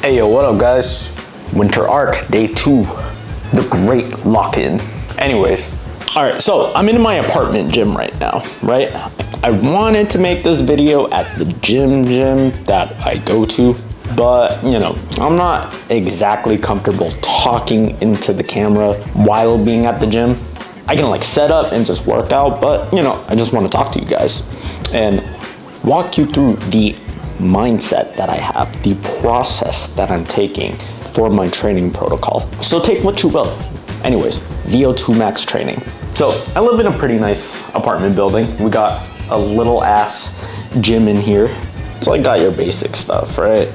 Hey yo, what up guys? Winter Arc, day 2, the great lock-in. Anyways, all right, so I'm in my apartment gym right now, right? I wanted to make this video at the gym that I go to, but you know, I'm not exactly comfortable talking into the camera while being at the gym. I can like set up and just work out, but you know, I just want to talk to you guys and walk you through the mindset that I have, the process that I'm taking for my training protocol. So take what you will. Anyways, VO2 MAX training. So I live in a pretty nice apartment building. We got a little ass gym in here. So I got your basic stuff, right?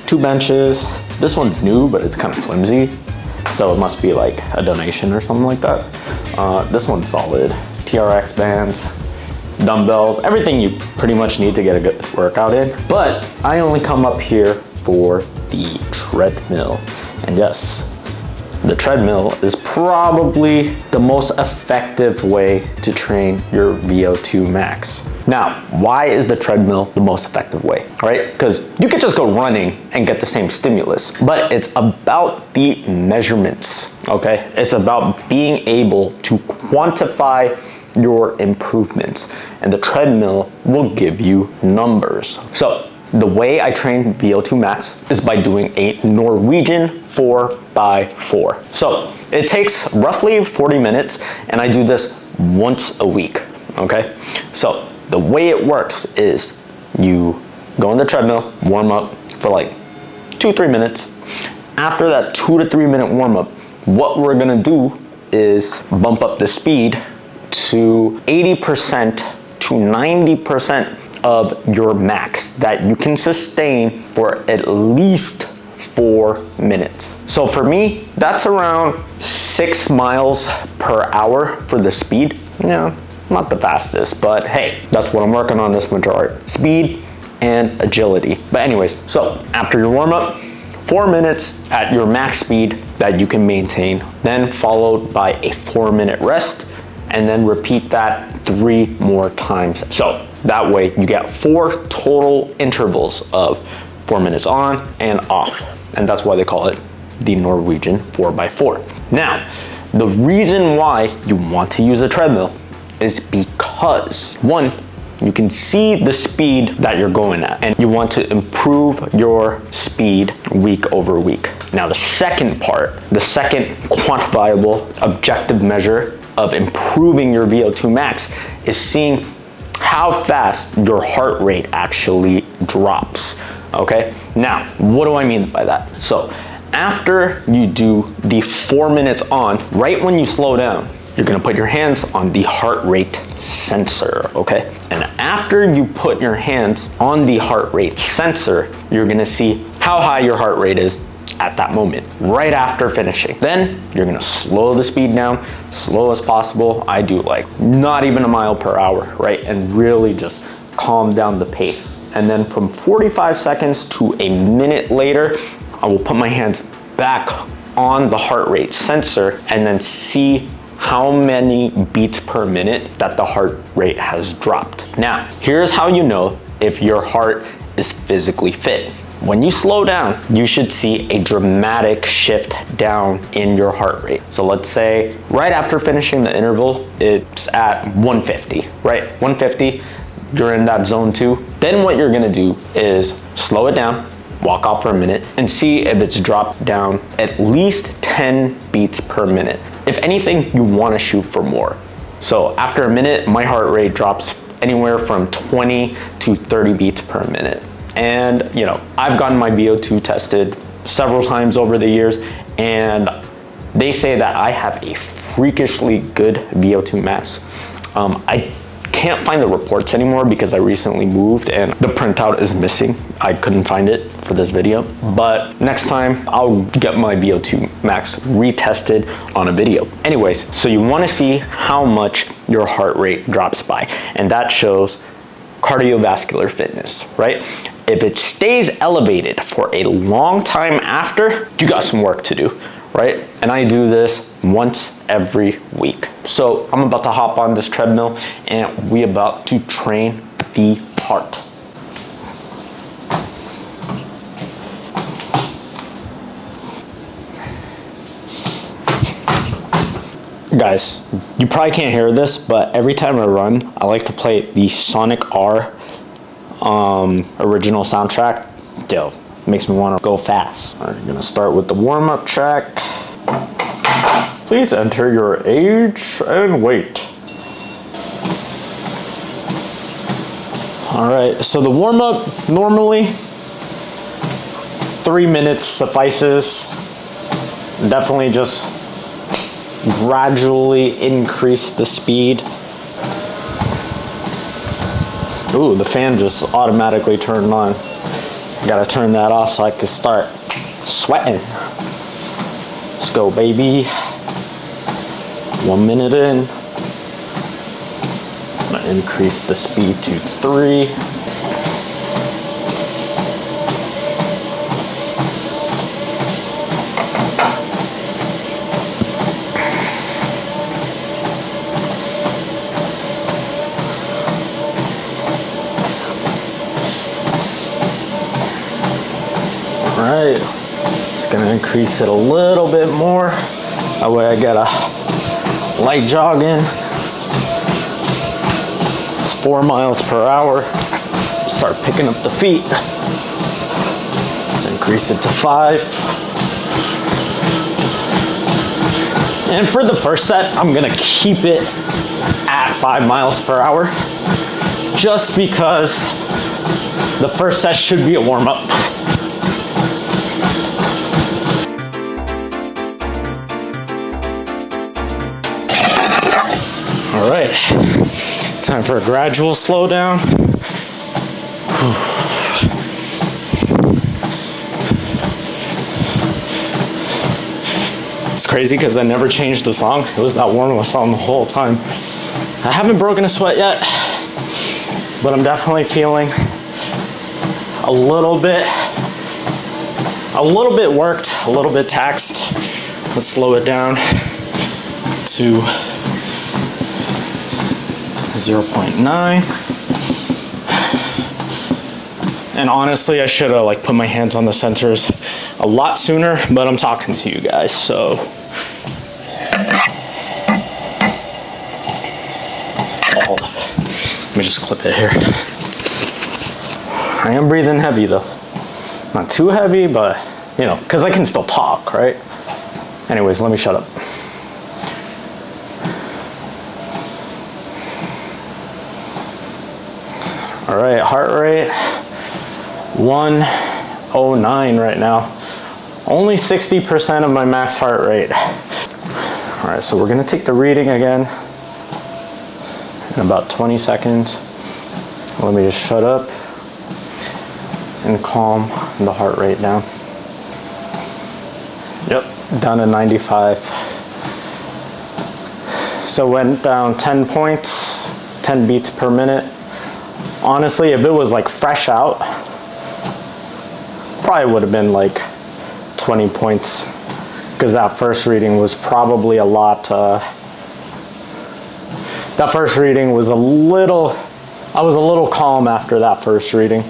2 benches. This one's new, but it's kind of flimsy. So it must be like a donation or something like that. This one's solid. TRX bands, dumbbells, everything you pretty much need to get a good workout in. But I only come up here for the treadmill. And yes, the treadmill is probably the most effective way to train your VO2 max. Now, why is the treadmill the most effective way, right? Because you could just go running and get the same stimulus, but it's about the measurements, okay? It's about being able to quantify your improvements, and the treadmill will give you numbers. So the way I train VO2 max is by doing a Norwegian 4x4. So it takes roughly 40 minutes, and I do this once a week, okay? So the way it works is you go on the treadmill, warm up for like 2-3 minutes. After that 2 to 3 minute warm up, what we're gonna do is bump up the speed to 80% to 90% of your max that you can sustain for at least 4 minutes. So for me, that's around 6 miles per hour for the speed. Yeah, not the fastest, but hey, that's what I'm working on this winter art. Speed and agility. But anyways, so after your warm up, 4 minutes at your max speed that you can maintain, then followed by a 4-minute rest, and then repeat that 3 more times. So that way you get 4 total intervals of 4 minutes on and off. And that's why they call it the Norwegian 4x4. Now, the reason why you want to use a treadmill is because, one, you can see the speed that you're going at, and you want to improve your speed week over week. Now, the second part, the second quantifiable objective measure of improving your VO2 max is seeing how fast your heart rate actually drops, okay? Now, what do I mean by that? So after you do the 4 minutes on, right when you slow down, you're gonna put your hands on the heart rate sensor, okay? And after you put your hands on the heart rate sensor, you're gonna see how high your heart rate is at that moment, right after finishing. Then you're gonna slow the speed down, slow as possible. I do like not even a mile per hour, right? And really just calm down the pace. And then from 45 seconds to a minute later, I will put my hands back on the heart rate sensor and then see how many beats per minute that the heart rate has dropped. Now, here's how you know if your heart is physically fit. When you slow down, you should see a dramatic shift down in your heart rate. So let's say right after finishing the interval, it's at 150, right? 150, you're in that zone 2. Then what you're gonna do is slow it down, walk off for a minute, and see if it's dropped down at least 10 beats per minute. If anything, you wanna shoot for more. So after a minute, my heart rate drops anywhere from 20 to 30 beats per minute. And you know, I've gotten my VO2 tested several times over the years, and they say that I have a freakishly good VO2 max. I can't find the reports anymore because I recently moved and the printout is missing. I couldn't find it for this video, but next time I'll get my VO2 max retested on a video. Anyways, so you want to see how much your heart rate drops by, and that shows cardiovascular fitness, right? If it stays elevated for a long time after, you got some work to do, right? And I do this once every week. So I'm about to hop on this treadmill and we about to train the heart. Guys, you probably can't hear this, but every time I run, I like to play the Sonic R original soundtrack. Yo, makes me want to go fast. All right, gonna start with the warm-up track. Please enter your age and weight. All right, so the warm-up normally 3 minutes suffices. Definitely just gradually increase the speed. Ooh, the fan just automatically turned on. Gotta turn that off so I can start sweating. Let's go, baby. 1 minute in. I'm gonna increase the speed to 3. Alright, just gonna increase it a little bit more. That way I get a light jog in. It's 4 miles per hour. Start picking up the feet. Let's increase it to 5. And for the first set, I'm gonna keep it at 5 miles per hour, just because the first set should be a warm-up. All right, time for a gradual slowdown. It's crazy because I never changed the song. It was that warm-up song the whole time. I haven't broken a sweat yet, but I'm definitely feeling a little bit worked, a little bit taxed. Let's slow it down to 0.9. And honestly, I should have put my hands on the sensors a lot sooner, but I'm talking to you guys, so. Oh, let me just clip it here. I am breathing heavy though. Not too heavy, but you know, because I can still talk, right? Anyways, let me shut up. All right, heart rate 109 right now. Only 60% of my max heart rate. All right, so we're gonna take the reading again in about 20 seconds. Let me just shut up and calm the heart rate down. Yep, down to 95. So went down 10 points, 10 beats per minute. Honestly, if it was fresh out, probably would have been 20 points, because that first reading was probably a lot, that first reading was I was a little calm after that first reading.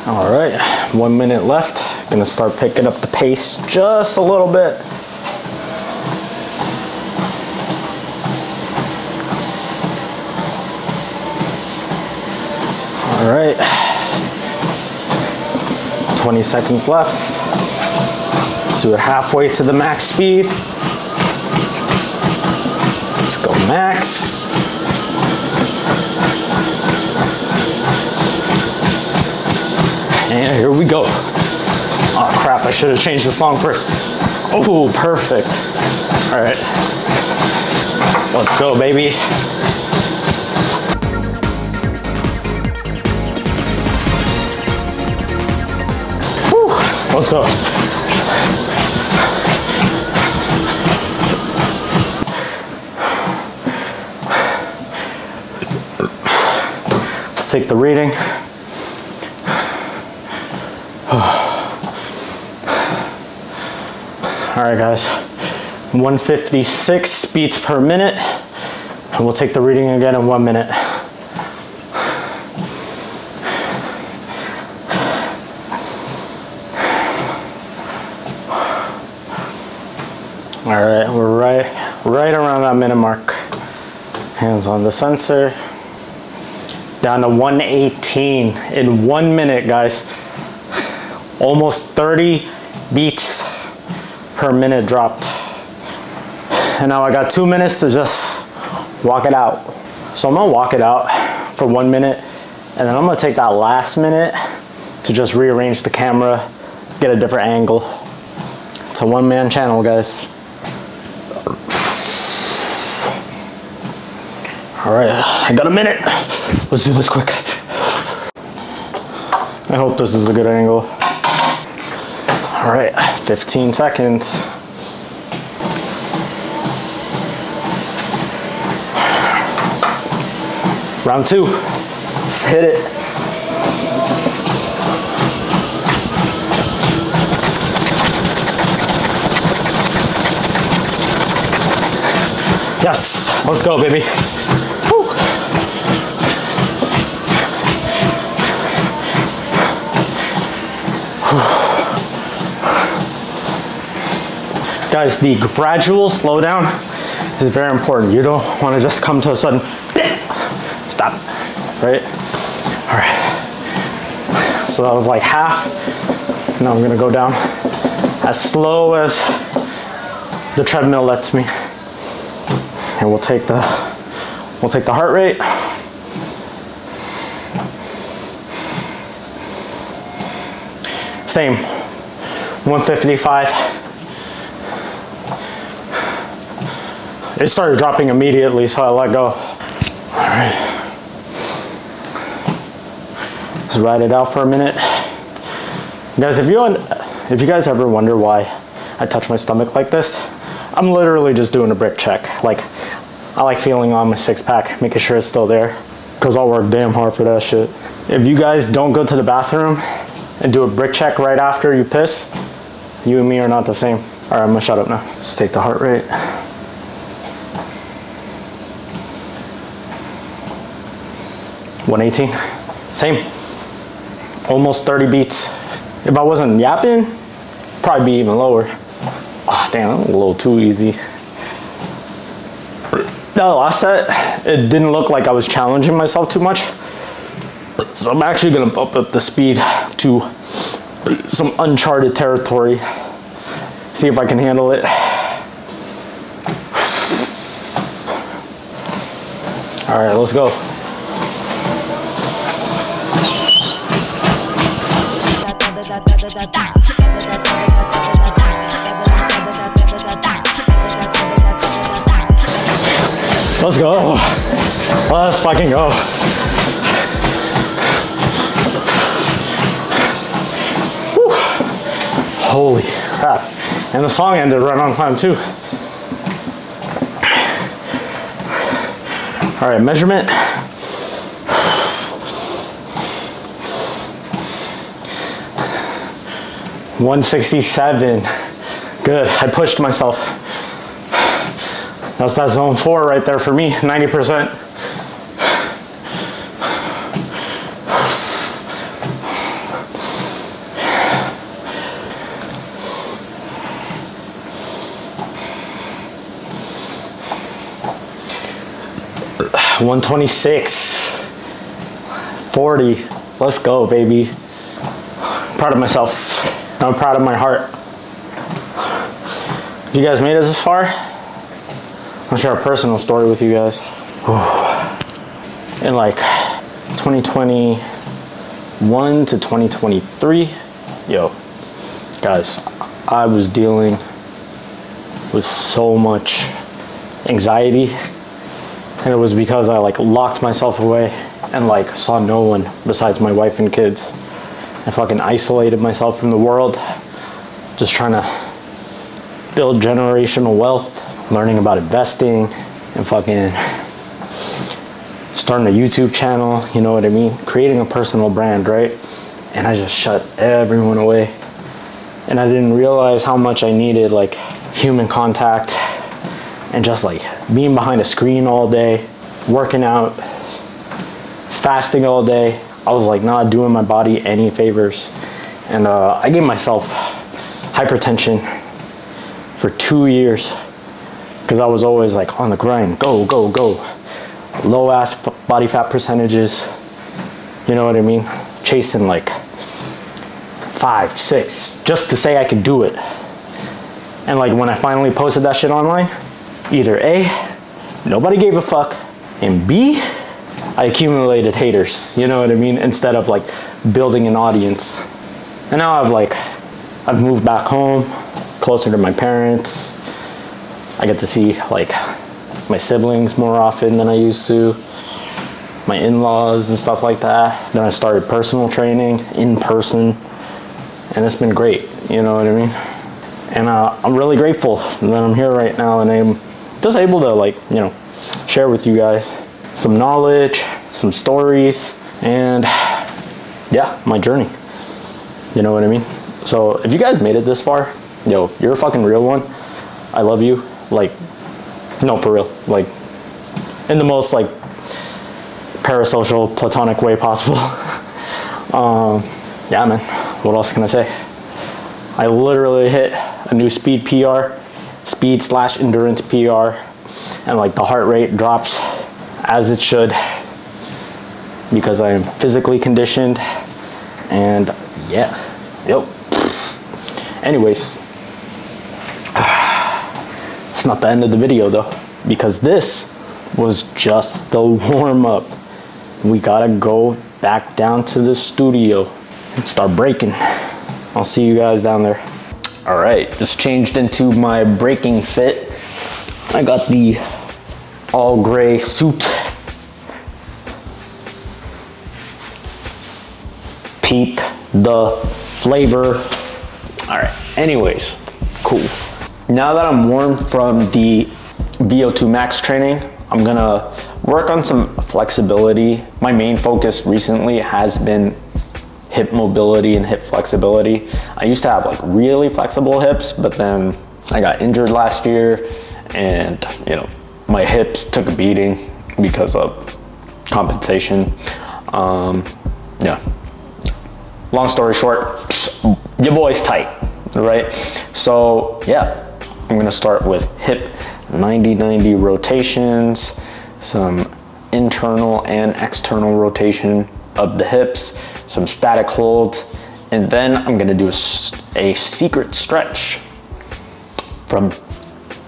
All right, 1 minute left. Gonna start picking up the pace just a little bit. All right, 20 seconds left. Let's do it halfway to the max speed. Let's go max. And here we go. Oh crap, I should have changed the song first. Oh, perfect. All right, let's go, baby. Let's go. Let's take the reading. All right, guys. 156 beats per minute. And we'll take the reading again in 1 minute. All right, we're right around that minute mark. Hands on the sensor. Down to 118 in 1 minute, guys. Almost 30 beats per minute dropped. And now I got 2 minutes to just walk it out. So I'm gonna walk it out for 1 minute, and then I'm gonna take that last minute to just rearrange the camera, get a different angle. It's a one-man channel, guys. All right, I got a minute. Let's do this quick. I hope this is a good angle. All right, 15 seconds. Round 2, let's hit it. Yes, let's go, baby. Woo. Guys, the gradual slowdown is very important. You don't want to just come to a sudden stop, right? All right. So that was like half. Now I'm gonna go down as slow as the treadmill lets me. And we'll take the heart rate. Same, 155. It started dropping immediately, so I let go. All right. Let's ride it out for a minute. Guys, if you guys ever wonder why I touch my stomach like this, I'm literally just doing a brick check. Like, I like feeling on my six-pack, making sure it's still there, because I'll work damn hard for that shit. If you guys don't go to the bathroom and do a brick check right after you piss, you and me are not the same. All right, I'm gonna shut up now. Let's take the heart rate. $118, same. Almost 30 beats. If I wasn't yapping, probably be even lower. Oh, damn, a little too easy. The last set, it didn't look like I was challenging myself too much. So I'm actually gonna bump up the speed to some uncharted territory. See if I can handle it. All right, let's go. Let's go. Let's fucking go. Whew. Holy crap. And the song ended right on time too. All right, measurement. $167. Good, I pushed myself. That's that zone 4 right there for me, 90%. $126, 40. Let's go, baby. Proud of myself. I'm proud of my heart. If you guys made it this far, I'll share a personal story with you guys. In like 2021 to 2023, yo, guys, I was dealing with so much anxiety, and it was because I like locked myself away and like saw no one besides my wife and kids. I fucking isolated myself from the world, just trying to build generational wealth, learning about investing, and fucking starting a YouTube channel, you know what I mean? Creating a personal brand, right? And I just shut everyone away. And I didn't realize how much I needed like human contact and just like being behind a screen all day, working out, fasting all day. I was like not doing my body any favors. And I gave myself hypertension for 2 years because I was always like on the grind, go, go, go. Low ass body fat percentages, you know what I mean? Chasing like 5, 6, just to say I could do it. And like when I finally posted that shit online, either A, nobody gave a fuck, and B, I accumulated haters, you know what I mean? Instead of like building an audience. And now I've moved back home, closer to my parents. I get to see like my siblings more often than I used to, my in-laws and stuff like that. Then I started personal training in person, and it's been great, you know what I mean? And I'm really grateful that I'm here right now and I'm just able to like, you know, share with you guys some knowledge, some stories, and yeah, my journey, you know what I mean? So if you guys made it this far, yo, you're a fucking real one. I love you. Like, no, for real. Like, in the most like parasocial, platonic way possible. Yeah, man. What else can I say? I literally hit a new speed PR, speed/endurance PR, and like the heart rate drops as it should because I am physically conditioned, and yeah, yep. Anyways, it's not the end of the video though, because this was just the warm-up. We gotta go back down to the studio and start breaking. I'll see you guys down there. All right, just changed into my breaking fit. I got the all gray suit. Peep the flavor. All right, anyways, cool. Now that I'm warm from the VO2 MAX training, I'm gonna work on some flexibility. My main focus recently has been hip mobility and hip flexibility. I used to have like really flexible hips, but then I got injured last year and you know, my hips took a beating because of compensation. Yeah, long story short, your boy's tight, right? So yeah, I'm gonna start with hip 90-90 rotations, some internal and external rotation of the hips, some static holds, and then I'm gonna do a secret stretch from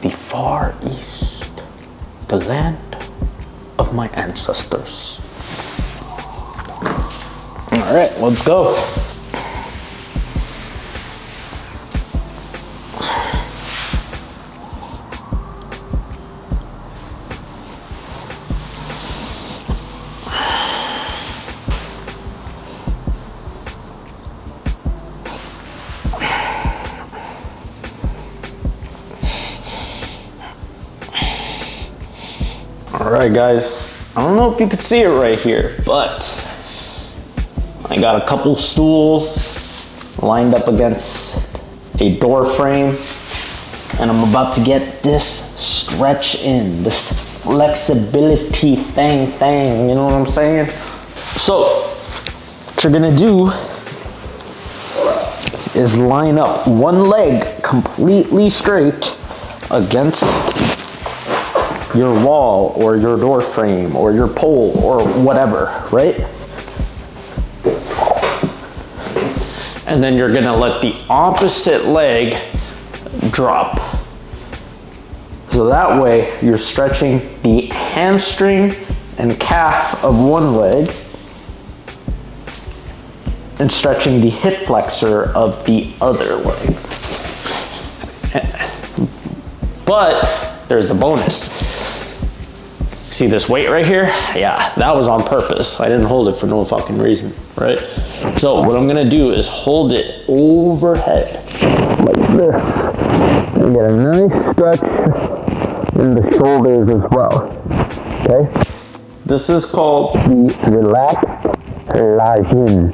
the Far East, the land of my ancestors. All right, let's go. All right, guys, I don't know if you can see it right here, but I got a couple stools lined up against a door frame, and I'm about to get this stretch in, this flexibility thing, you know what I'm saying? So, what you're gonna do is line up one leg completely straight against your wall or your door frame or your pole or whatever, right? And then you're gonna let the opposite leg drop. So that way you're stretching the hamstring and calf of one leg and stretching the hip flexor of the other leg. But there's a bonus. See this weight right here? Yeah, that was on purpose. I didn't hold it for no fucking reason, right? So what I'm gonna do is hold it overhead, like this. And get a nice stretch in the shoulders as well, okay? This is called the relaxed lajin.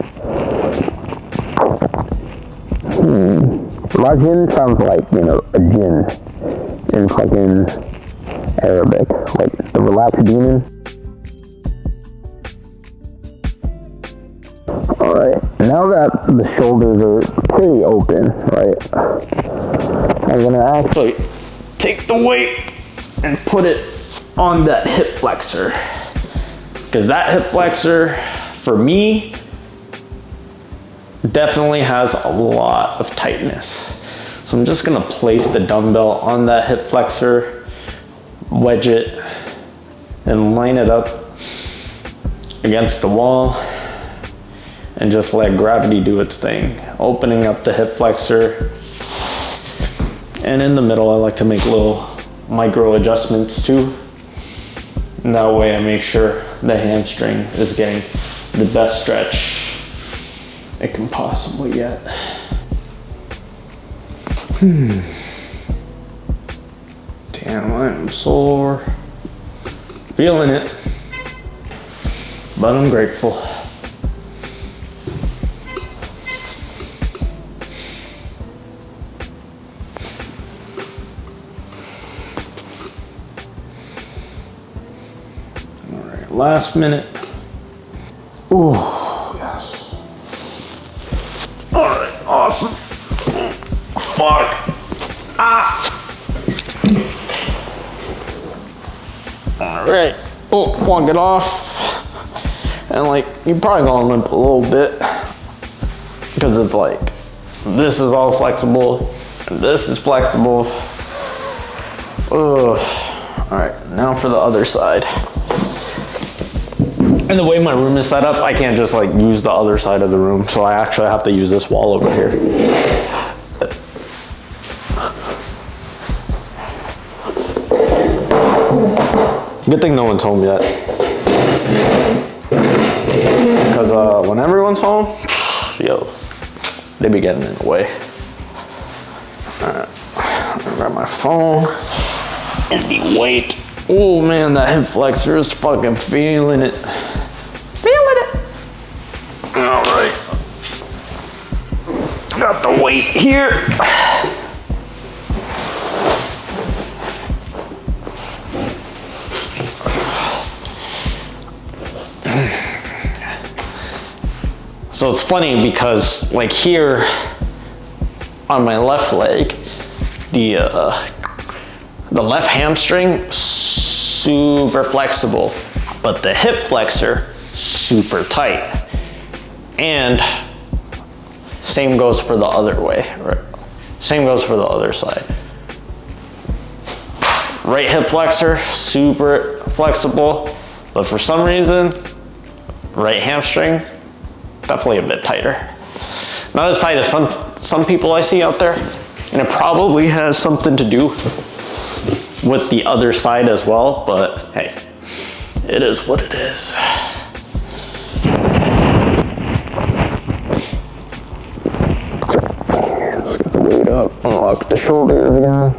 Lajin sounds like, you know, a jinn in fucking Arabic, like the relaxed demon. Alright, now that the shoulders are pretty open, right, I'm gonna actually take the weight and put it on that hip flexor. Because that hip flexor, for me, definitely has a lot of tightness. So I'm just gonna place the dumbbell on that hip flexor, wedge it, and line it up against the wall, and just let gravity do its thing. Opening up the hip flexor, and in the middle I like to make little micro adjustments too. And that way I make sure the hamstring is getting the best stretch it can possibly get. Damn, I'm sore. Feeling it, but I'm grateful. All right, last minute. Ooh, yes. All right, awesome. Fuck. Ah. All right. Oh, walk it off. And like, you're probably gonna limp a little bit because it's like, this is all flexible and this is flexible. Ugh. All right, now for the other side. And the way my room is set up, I can't just like use the other side of the room. So I actually have to use this wall over here. Good thing no one told me that. Because when everyone's home, yo, they be getting in the way. All right, grab my phone and the weight. Oh man, that hip flexor is fucking feeling it. Feeling it. All right. Got the weight here. So it's funny because like here on my left leg, the left hamstring, super flexible, but the hip flexor, super tight. And same goes for the other way, right? Same goes for the other side. Right hip flexor, super flexible, but for some reason, right hamstring, definitely a bit tighter. Not as tight as some people I see out there, and it probably has something to do with the other side as well, but hey, it is what it is. Just get the weight up, unlock the shoulders again.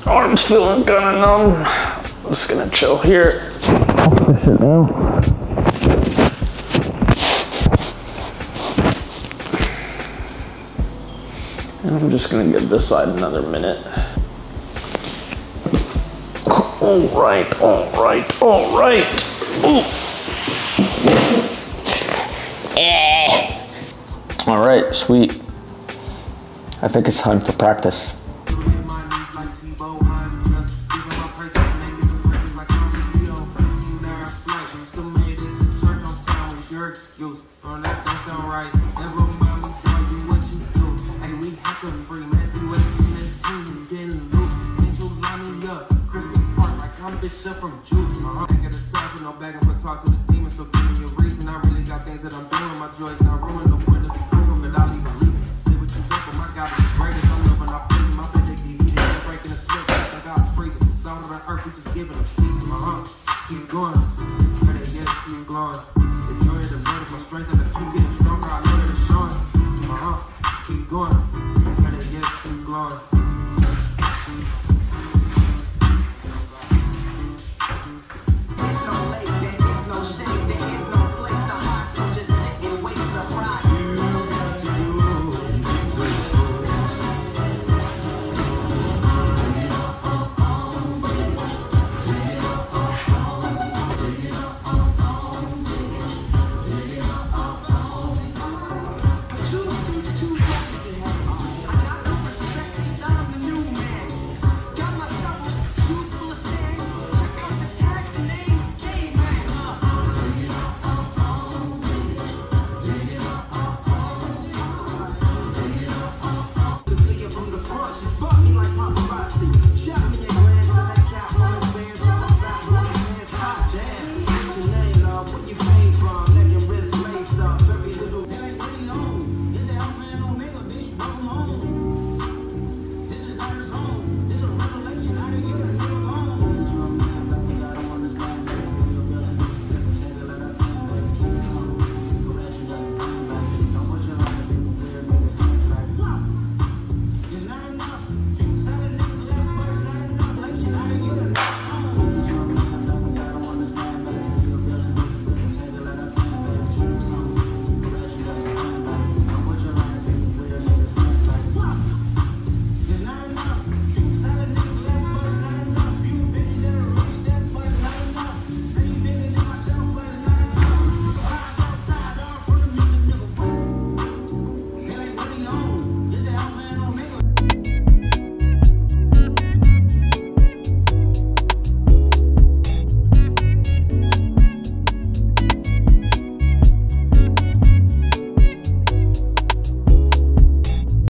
Arms feeling kind of numb. I'm just gonna chill here. I'll push it now. And I'm just gonna give this side another minute. All right, all right, all right. Ooh. All right, sweet. I think it's time for practice. From juice, I ain't got a time for no bag and for talks with the demons. So give me a reason. I really got things that I'm doing. My joy's not ruined. No point of improving, but I'll even leave it. Say what you think, but my God is the greatest. I'm living, I praise him. I bet they get heated. They're breaking the slip. I think God's freezing. Salt of the earth, we just giving them seeds. My keep going. But they just keep glowing. The joy of the Lord is my strength. And the two getting stronger. I know that it's showing. Keep going.